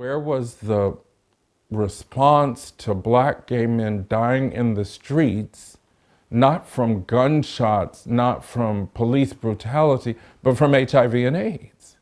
Where was the response to black gay men dying in the streets, not from gunshots, not from police brutality, but from HIV and AIDS?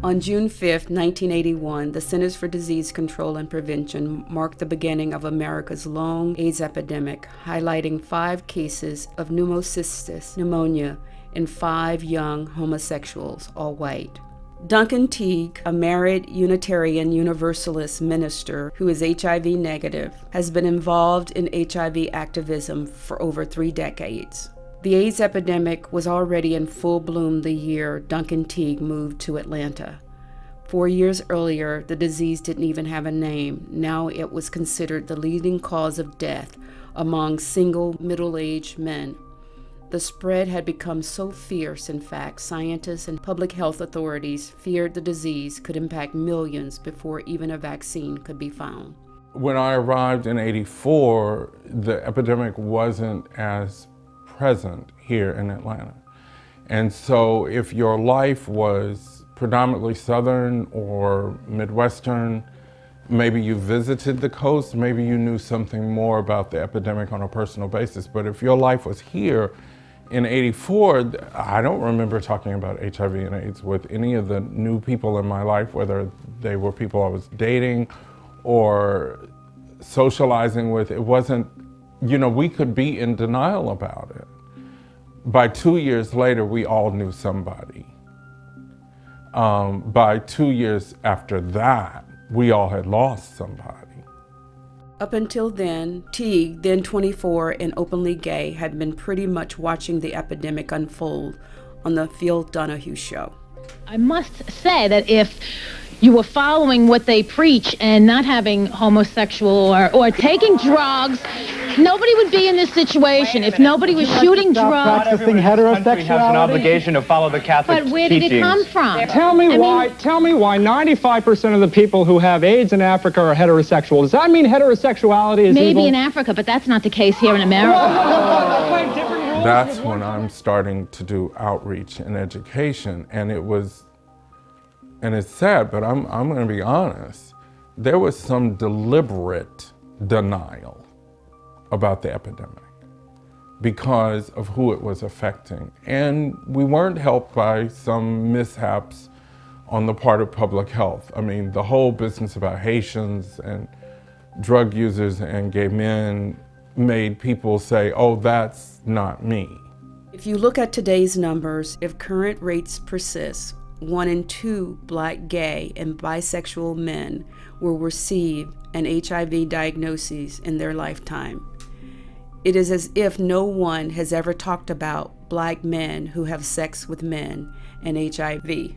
On June 5, 1981, the Centers for Disease Control and Prevention marked the beginning of America's long AIDS epidemic, highlighting 5 cases of pneumocystis pneumonia in 5 young homosexuals, all white. Duncan Teague, a married Unitarian Universalist minister who is HIV negative, has been involved in HIV activism for over 3 decades. The AIDS epidemic was already in full bloom the year Duncan Teague moved to Atlanta. 4 years earlier, the disease didn't even have a name. Now it was considered the leading cause of death among single middle-aged men. The spread had become so fierce, in fact, scientists and public health authorities feared the disease could impact millions before even a vaccine could be found. When I arrived in '84, the epidemic wasn't as present here in Atlanta. And so if your life was predominantly Southern or Midwestern, maybe you visited the coast, maybe you knew something more about the epidemic on a personal basis. But if your life was here in '84, I don't remember talking about HIV and AIDS with any of the new people in my life, whether they were people I was dating or socializing with. It wasn't, we could be in denial about it. By 2 years later, we all knew somebody. By 2 years after that, we all had lost somebody. Up until then, Teague, then 24 and openly gay, had been pretty much watching the epidemic unfold on the Phil Donahue show. I must say that if you were following what they preach and not having homosexual or taking drugs, nobody would be in this situation. If nobody was shooting drugs. Practicing heterosexuality country has an obligation to follow the Catholic But where did teachings. it come from? Tell me why 95% of the people who have AIDS in Africa are heterosexual. Does that mean heterosexuality is Maybe evil? in Africa, but that's not the case here in America. That's when I'm starting to do outreach and education, and it's sad, but I'm going to be honest. There was some deliberate denial about the epidemic because of who it was affecting. And we weren't helped by some mishaps on the part of public health. I mean, the whole business about Haitians and drug users and gay men made people say, oh, that's not me. If you look at today's numbers, if current rates persist, 1 in 2 black, gay, and bisexual men will receive an HIV diagnosis in their lifetime. It is as if no one has ever talked about black men who have sex with men and HIV.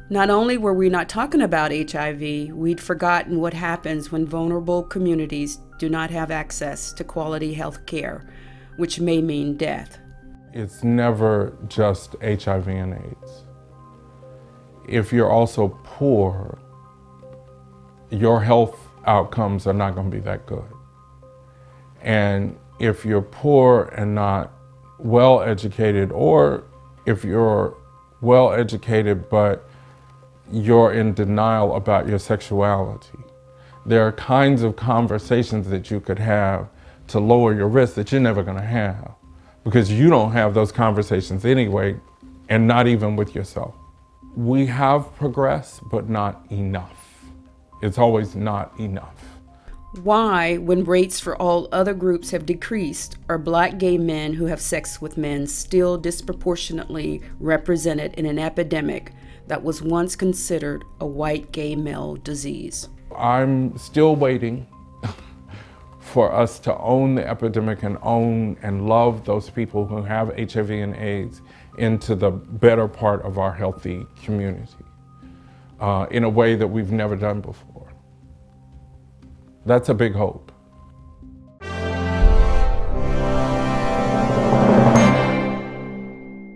Not only were we not talking about HIV, we'd forgotten what happens when vulnerable communities do not have access to quality health care, which may mean death. It's never just HIV and AIDS. If you're also poor, your health outcomes are not going to be that good. And if you're poor and not well educated, or if you're well educated but you're in denial about your sexuality, there are kinds of conversations that you could have to lower your risk that you're never going to have because you don't have those conversations anyway, and not even with yourself. We have progressed, but not enough. It's always not enough. Why, when rates for all other groups have decreased, are black gay men who have sex with men still disproportionately represented in an epidemic that was once considered a white gay male disease? I'm still waiting for us to own the epidemic and own and love those people who have HIV and AIDS into the better part of our healthy community in a way that we've never done before. That's a big hope.